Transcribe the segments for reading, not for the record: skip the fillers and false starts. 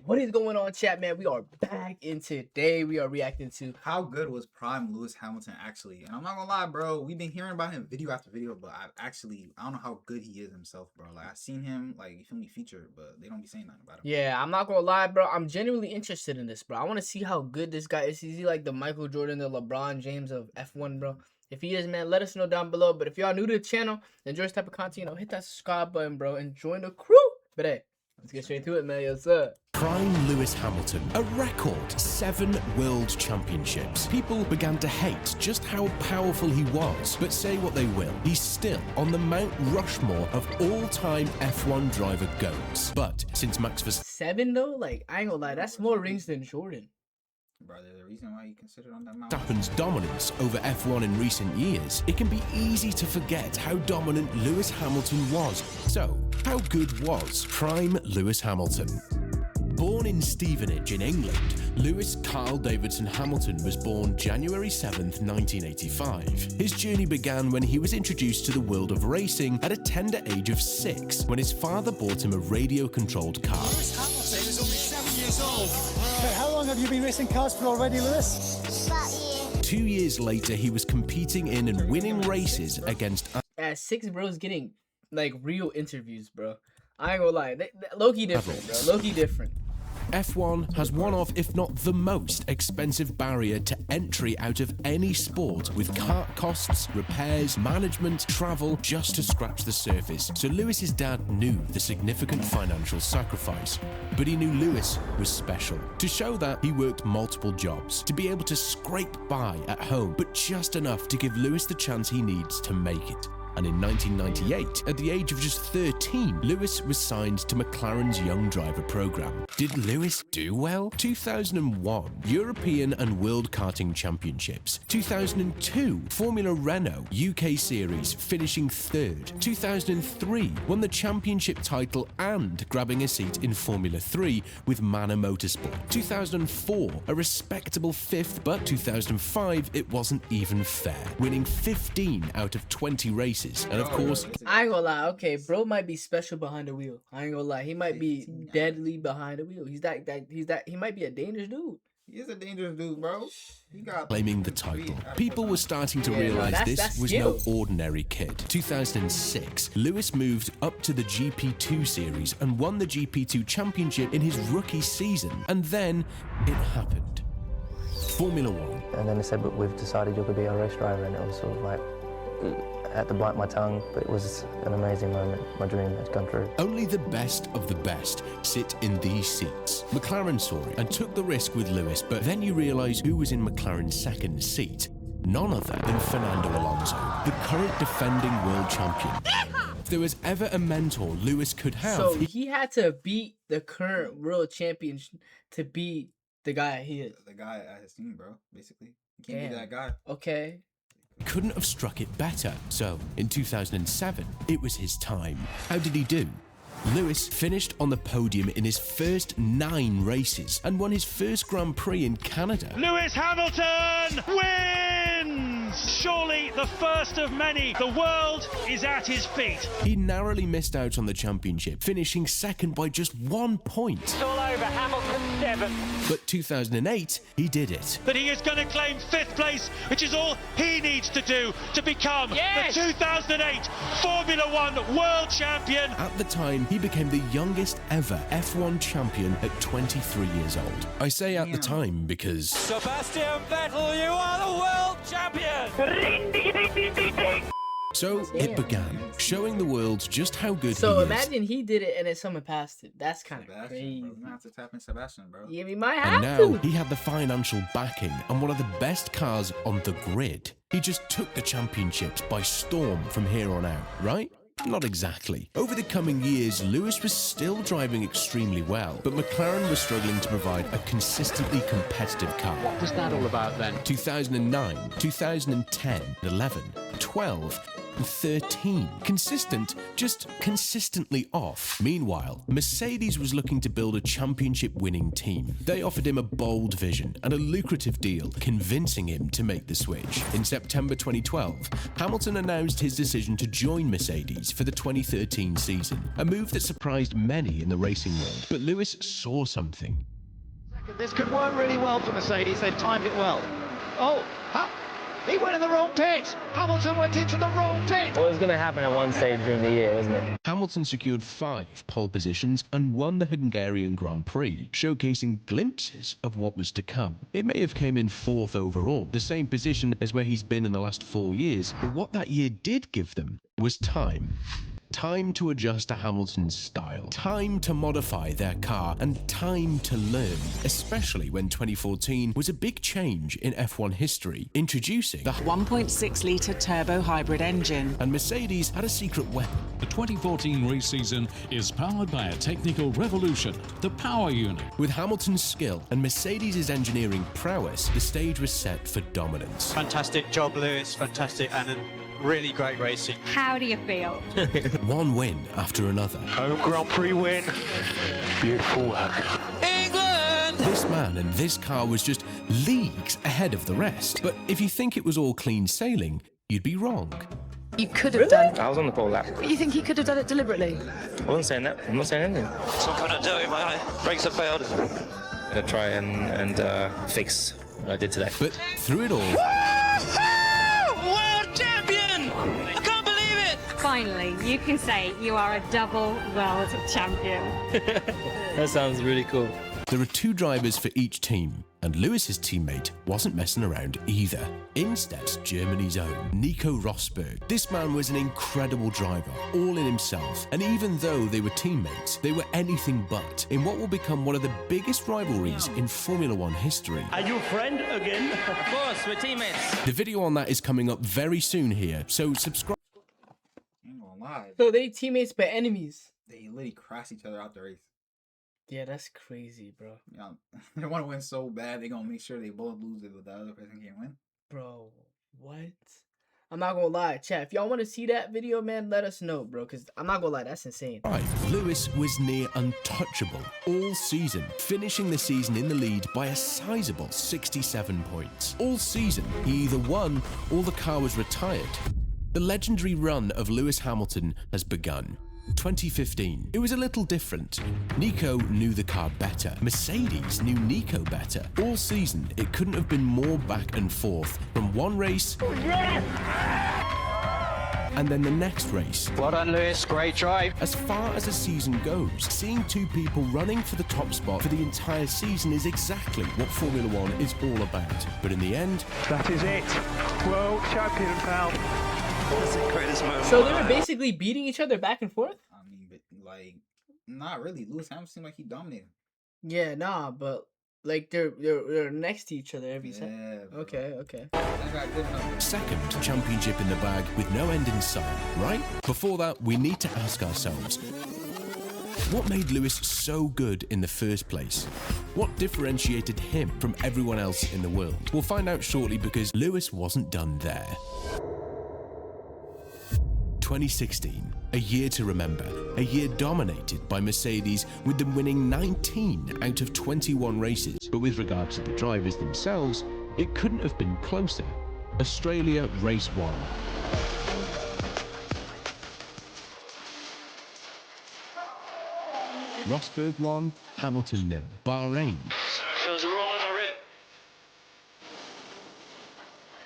What is going on, chat, man? We are back, and today we are reacting to how good was Prime Lewis Hamilton actually. And I'm not gonna lie, bro, we've been hearing about him video after video, but I don't know how good he is himself, bro. Like, I've seen him, like, you feel me, featured, but they don't be saying nothing about him. Yeah, I'm not gonna lie, bro. I'm genuinely interested in this, bro. I want to see how good this guy is. Is he like the Michael Jordan, the LeBron James of F1, bro? If he is, man, let us know down below. But if y'all new to the channel, enjoy this type of content, hit that subscribe button, bro, and join the crew. But hey, let's get straight to it, man. Yo, what's up? Prime Lewis Hamilton, a record 7 world championships. People began to hate just how powerful he was, but say what they will, he's still on the Mount Rushmore of all-time F1 driver GOATs. But since Max Verstappen 7 though, like, I ain't gonna lie, that's more rings than Jordan. Bro, there's a reason why you consider on that mountain. Verstappen's dominance over F1 in recent years, it can be easy to forget how dominant Lewis Hamilton was. So, how good was Prime Lewis Hamilton? Born in Stevenage in England, Lewis Carl Davidson Hamilton was born January 7th, 1985. His journey began when he was introduced to the world of racing at a tender age of 6, when his father bought him a radio-controlled car. Lewis Hamilton is only 7 years old. But how long have you been racing cars for already, Lewis? About a year. 2 years later, he was competing in and winning races against... At 6, bro's getting, like, real interviews, bro. I ain't gonna lie. Low-key different, bro. Low-key different. F1 has one of, if not the most expensive barrier to entry out of any sport, with kart costs, repairs, management, travel, just to scratch the surface. So Lewis's dad knew the significant financial sacrifice, but he knew Lewis was special. To show that, he worked multiple jobs to be able to scrape by at home, but just enough to give Lewis the chance he needs to make it. And in 1998, at the age of just 13, Lewis was signed to McLaren's Young Driver program. Did Lewis do well? 2001, European and World Karting Championships. 2002, Formula Renault UK Series, finishing 3rd. 2003, won the championship title and grabbing a seat in Formula 3 with Manor Motorsport. 2004, a respectable 5th, but 2005, it wasn't even fair, winning 15 out of 20 races. And of course, I ain't gonna lie, okay, bro might be special behind the wheel. I ain't gonna lie, he might be deadly behind the wheel. He might be a dangerous dude. He is a dangerous dude, bro. He got claiming the title. People were starting to realize this was no ordinary kid. 2006, Lewis moved up to the GP2 series and won the GP2 championship in his rookie season. And then it happened. Formula One. And then they said, but we've decided you're going to be our race driver, and it was sort of like, I had to bite my tongue, but it was an amazing moment. My dream has come true. Only the best of the best sit in these seats. McLaren saw it and took the risk with Lewis, but then you realise who was in McLaren's second seat. None other than Fernando Alonso, the current defending world champion. If there was ever a mentor Lewis could have... So he had to beat the current world champion to be the guy he is. the guy at his team, bro, basically. You can't be that guy. Okay. Couldn't have struck it better. So, in 2007, it was his time. How did he do? Lewis finished on the podium in his first 9 races and won his first Grand Prix in Canada. Lewis Hamilton wins! Surely the first of many. The world is at his feet. He narrowly missed out on the championship, finishing second by just 1 point. It's all over. Hamilton's 7. But 2008, he did it. But he is going to claim 5th place, which is all he needs to do to become the 2008 Formula One world champion. At the time, he became the youngest ever F1 champion at 23 years old. I say at the time because... Sebastian Vettel, you are the world champion! So it began, showing the world just how good he is. So imagine he did it and then someone passed it. That's kind of crazy. Bro, we might have to tap in Sebastian, bro. Yeah, we might have and now to. he had the financial backing and one of the best cars on the grid. He just took the championships by storm from here on out, right? Not exactly. Over the coming years, Lewis was still driving extremely well, but McLaren was struggling to provide a consistently competitive car. What was that all about then? 2009, 2010, 11, 12, 2013. Consistent, just consistently off. Meanwhile, Mercedes was looking to build a championship-winning team. They offered him a bold vision and a lucrative deal, convincing him to make the switch. In September 2012, Hamilton announced his decision to join Mercedes for the 2013 season, a move that surprised many in the racing world. But Lewis saw something. This could work really well for Mercedes. They've timed it well. Oh, he went in the wrong pit. Hamilton went into the wrong pit. Well, it was going to happen at one stage during the year, wasn't it? Hamilton secured 5 pole positions and won the Hungarian Grand Prix, showcasing glimpses of what was to come. It may have came in 4th overall, the same position as where he's been in the last 4 years, but what that year did give them was time. Time to adjust to Hamilton's style, time to modify their car, and time to learn, especially when 2014 was a big change in F1 history, introducing the 1.6-litre turbo hybrid engine. And Mercedes had a secret weapon. The 2014 race season is powered by a technical revolution, the power unit. With Hamilton's skill and Mercedes' engineering prowess, the stage was set for dominance. Fantastic job, Lewis, fantastic, and really great racing. How do you feel? One win after another. Home Grand Prix win. Beautiful work. England! This man and this car was just leagues ahead of the rest. But if you think it was all clean sailing, you'd be wrong. You could have done. I was on the pole lap. But you think he could have done it deliberately? I wasn't saying that. I'm not saying anything. So I'm gonna do it, my brakes have failed. I'm going to try and fix what I did today. But through it all, World champion! I can't believe it! Finally, you can say you are a double world champion. That sounds really cool. there are 2 drivers for each team, and Lewis's teammate wasn't messing around either. Instead, Germany's own Nico Rosberg. This man was an incredible driver, all in himself, and even though they were teammates, they were anything but in what will become one of the biggest rivalries in Formula One history. Are you a friend again? Of course, we're teammates. The video on that is coming up very soon here, so subscribe. Ain't gonna lie. So they teammates but enemies. They literally crash each other out the race. Yeah, that's crazy, bro. Yeah, they want to win so bad, they gonna make sure they both lose if the other person can't win. Bro, what? I'm not gonna lie, chat. If y'all want to see that video, man, let us know, bro. Because I'm not gonna lie, that's insane. Lewis was near untouchable all season, finishing the season in the lead by a sizable 67 points. All season, he either won or the car was retired. The legendary run of Lewis Hamilton has begun. 2015. It was a little different. Nico knew the car better. Mercedes knew Nico better. All season, it couldn't have been more back and forth from one race and then the next race. Well done, Lewis. Great drive. As far as a season goes, seeing 2 people running for the top spot for the entire season is exactly what Formula One is all about. But in the end, That is it. World champion, pal. That's the greatest moment. So they were basically beating each other back and forth? I mean, but like, not really. Lewis Hamilton seemed like he dominated. Yeah, nah, but like they're next to each other every Yeah, second. bro. Okay. That got good enough. second championship in the bag with no end in sight, right? Before that, we need to ask ourselves, what made Lewis so good in the first place? What differentiated him from everyone else in the world? We'll find out shortly because Lewis wasn't done there. 2016, a year to remember, a year dominated by Mercedes with them winning 19 out of 21 races. But with regard to the drivers themselves, it couldn't have been closer. Australia Race 1. Rosberg 1, Hamilton 0. Bahrain. Feels wrong on the rip.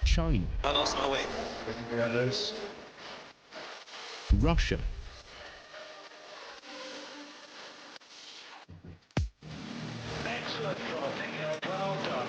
China. I lost my way. Russia.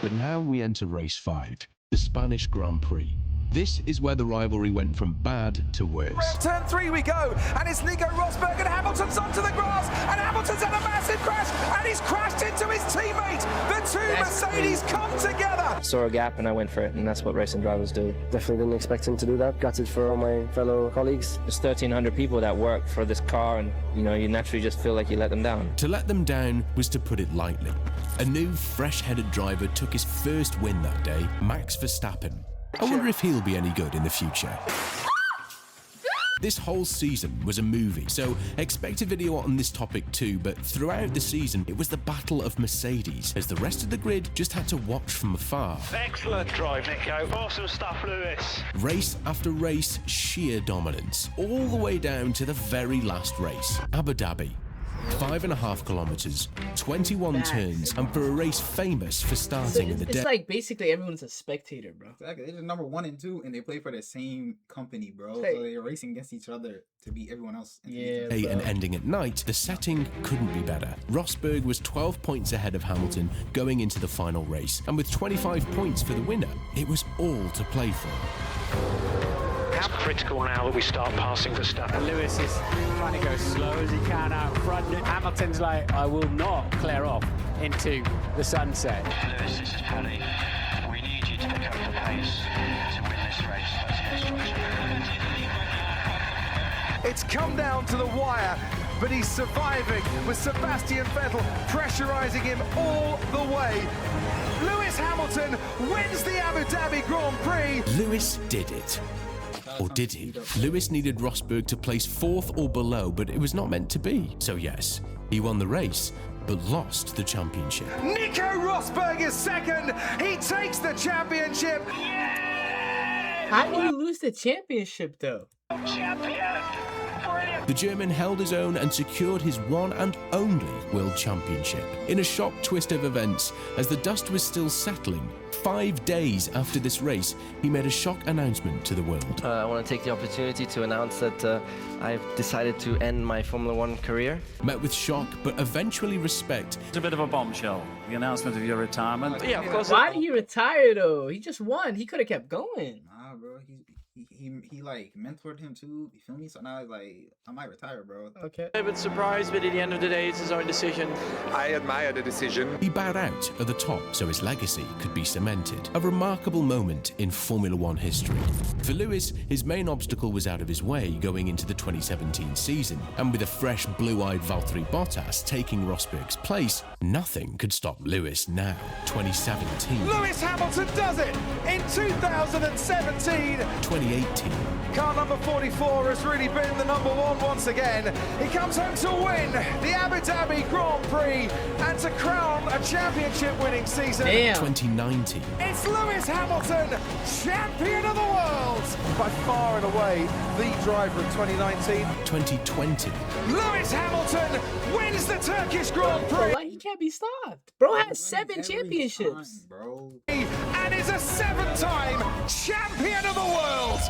But now we enter race 5, the Spanish Grand Prix. This is where the rivalry went from bad to worse. Turn 3 we go, and it's Nico Rosberg, and Hamilton's onto the grass, and Hamilton's had a massive crash, and he's crashed into his teammate. The 2 Mercedes come together. Saw a gap and I went for it, and that's what racing drivers do. Definitely didn't expect him to do that. Gutted for all my fellow colleagues. There's 1,300 people that work for this car, and you naturally just feel like you let them down. To let them down was to put it lightly. A new, fresh-headed driver took his first win that day, Max Verstappen. I wonder if he'll be any good in the future. This whole season was a movie, so expect a video on this topic too, but throughout the season, it was the battle of Mercedes, as the rest of the grid just had to watch from afar. Excellent drive, Nico. Awesome stuff, Lewis. Race after race, sheer dominance, all the way down to the very last race, Abu Dhabi. 5.5 kilometers, 21 turns, and for a race famous for starting in the day. It's like basically everyone's a spectator, bro. Exactly. They're just number 1 and 2, and they play for the same company, bro. So they're racing against each other to beat everyone else. Yeah, and ending at night, the setting couldn't be better. Rosberg was 12 points ahead of Hamilton going into the final race, and with 25 points for the winner, it was all to play for. How critical now that we start passing Verstappen. Lewis is trying to go slow as he can out front. Hamilton's like, I will not clear off into the sunset. Lewis, this is Paddy. We need you to pick up the pace to win this race. That's the instruction. It's come down to the wire, but he's surviving with Sebastian Vettel pressurising him all the way. Lewis Hamilton wins the Abu Dhabi Grand Prix. Lewis did it. Or did he? Lewis needed Rosberg to place 4th or below, but it was not meant to be. So yes, he won the race, but lost the championship. Nico Rosberg is second. He takes the championship. How did he lose the championship, though? Champion! Brilliant! The German held his own and secured his one and only World Championship. In a shock twist of events, as the dust was still settling, 5 days after this race, he made a shock announcement to the world. I want to take the opportunity to announce that I've decided to end my Formula 1 career. Met with shock, but eventually respect. It's a bit of a bombshell, the announcement of your retirement. Yeah, of course. Why did he retire, though? He just won. He could have kept going. Nah, bro. He like mentored him too. You feel me? So now he's like, I might retire, bro. Okay. A bit surprised, but at the end of the day, it's his own decision. I admire the decision. He bowed out at the top so his legacy could be cemented. A remarkable moment in Formula 1 history. For Lewis, his main obstacle was out of his way going into the 2017 season. And with a fresh blue-eyed Valtteri Bottas taking Rosberg's place, nothing could stop Lewis now. 2017. Lewis Hamilton does it in 2017. 2018. Car number 44 has really been the number 1 once again. He comes home to win the Abu Dhabi Grand Prix and to crown a championship winning season. Damn. 2019. It's Lewis Hamilton, champion of the world. By far and away, the driver of 2019. 2020. Lewis Hamilton wins the Turkish Grand Prix. Like, he can't be stopped. Bro has 7 championships. Bro. And is a 7-time champion of the world.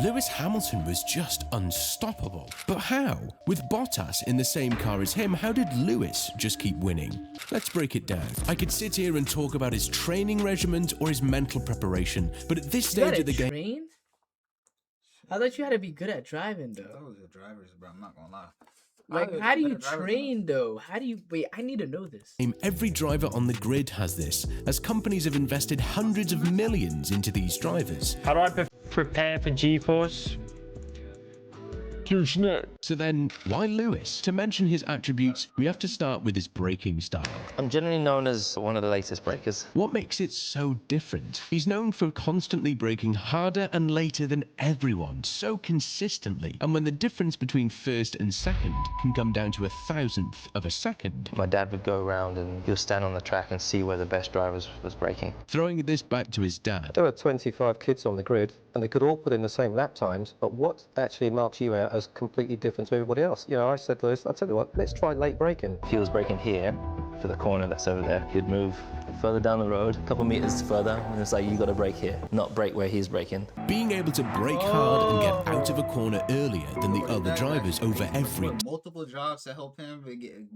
Lewis Hamilton was just unstoppable. But how? With Bottas in the same car as him, how did Lewis just keep winning? Let's break it down. I could sit here and talk about his training regimen or his mental preparation, but at this stage of the game... I thought you had to be good at driving, though. Those are drivers, bro. I'm not gonna lie. Like, how do you train, though? How do you... Wait, I need to know this. Every driver on the grid has this, as companies have invested hundreds of millions into these drivers. How do I prepare for G-Force? So then, why Lewis? To mention his attributes, we have to start with his braking style. I'm generally known as one of the latest brakers. What makes it so different? He's known for constantly braking harder and later than everyone, so consistently. And when the difference between first and second can come down to 1,000th of a second. My dad would go around and he'll stand on the track and see where the best drivers was braking. Throwing this back to his dad. There were 25 kids on the grid, and they could all put in the same lap times, but what actually marks you out as completely different to everybody else? You know, I said, Lewis, I'll tell you what, let's try late braking. If he was braking here, for the corner that's over there, he'd move further down the road, a couple meters further, and it's like, you gotta brake here, not brake where he's braking. Being able to brake hard and get out of a corner earlier than the other drivers over every... Multiple jobs to help him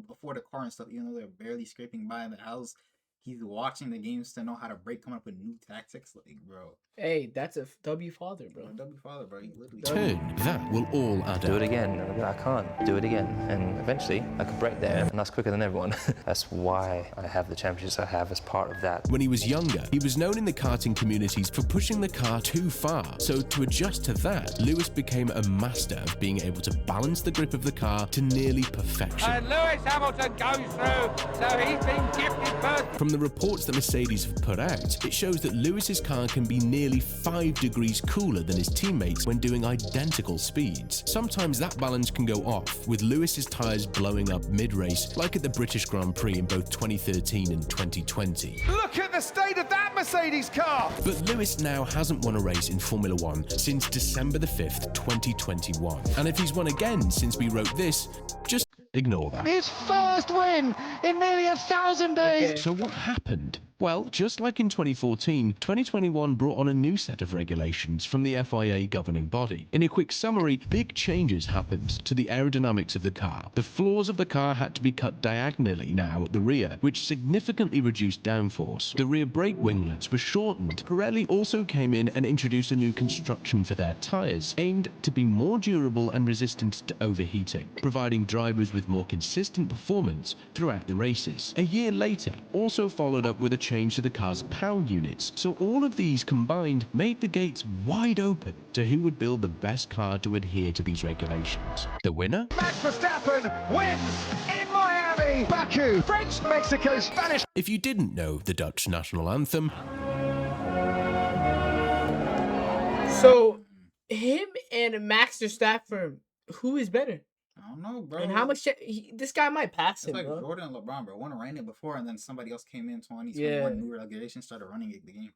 afford a car and stuff, even though they're barely scraping by in the house. He's watching the games to know how to brake, coming up with new tactics, like, bro. Hey, that's a W father, bro. W father, bro. You literally turn. That will all add up. Do it again. I can't. Do it again. And eventually, I could brake there, and that's quicker than everyone. That's why I have the championships I have as part of that. When he was younger, he was known in the karting communities for pushing the car too far. So to adjust to that, Lewis became a master of being able to balance the grip of the car to nearly perfection. And Lewis Hamilton goes through, so he's been gifted first. From the reports that Mercedes have put out, it shows that Lewis's car can be nearly 5 degrees cooler than his teammates when doing identical speeds. Sometimes that balance can go off, with Lewis's tyres blowing up mid-race, like at the British Grand Prix in both 2013 and 2020. Look at the state of that Mercedes car! But Lewis now hasn't won a race in Formula 1 since December the 5th, 2021. And if he's won again since we wrote this, just ignore that. His first win in nearly 1,000 days. So what happened? Well, just like in 2014, 2021 brought on a new set of regulations from the FIA governing body. In a quick summary, big changes happened to the aerodynamics of the car. The floors of the car had to be cut diagonally now at the rear, which significantly reduced downforce. The rear brake winglets were shortened. Pirelli also came in and introduced a new construction for their tyres, aimed to be more durable and resistant to overheating, providing drivers with more consistent performance throughout the races. A year later, also followed up with a change to the car's power units. So all of these combined made the gates wide open to who would build the best car to adhere to these regulations. The winner? Max Verstappen wins in Miami, Baku, French, Mexico, Spanish. If you didn't know the Dutch national anthem. So, him and Max Verstappen, who is better? I don't know, bro. And how much this guy might pass It's him, like bro. Jordan and LeBron, bro. One ran it before, and then somebody else came in 2021, new regulations, started running the game.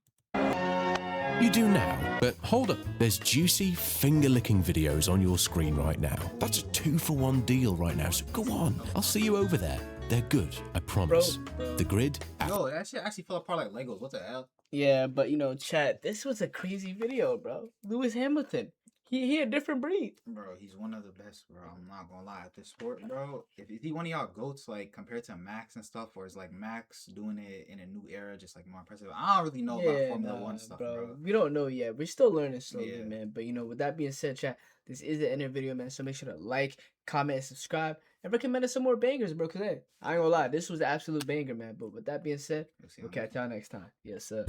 You do now, but hold up. There's juicy, finger-licking videos on your screen right now. That's a 2-for-1 deal right now, so go on. I'll see you over there. They're good, I promise. The grid. Yo, that shit actually fell apart like Legos. What the hell? Yeah, but you know, chat, this was a crazy video, bro. Lewis Hamilton. He a different breed. Bro, he's one of the best, bro. I'm not gonna lie. At this sport, bro, if he one of y'all goats, like, compared to Max and stuff, or is like Max doing it in a new era, just like more impressive. I don't really know about Formula 1 stuff, bro. We don't know yet. We're still learning slowly, man. But you know, with that being said, chat, this is the end of the video, man. So make sure to like, comment, and subscribe, and recommend us some more bangers, bro. Cause hey, I ain't gonna lie, this was the absolute banger, man. But with that being said, we'll catch y'all next time. Yes, sir.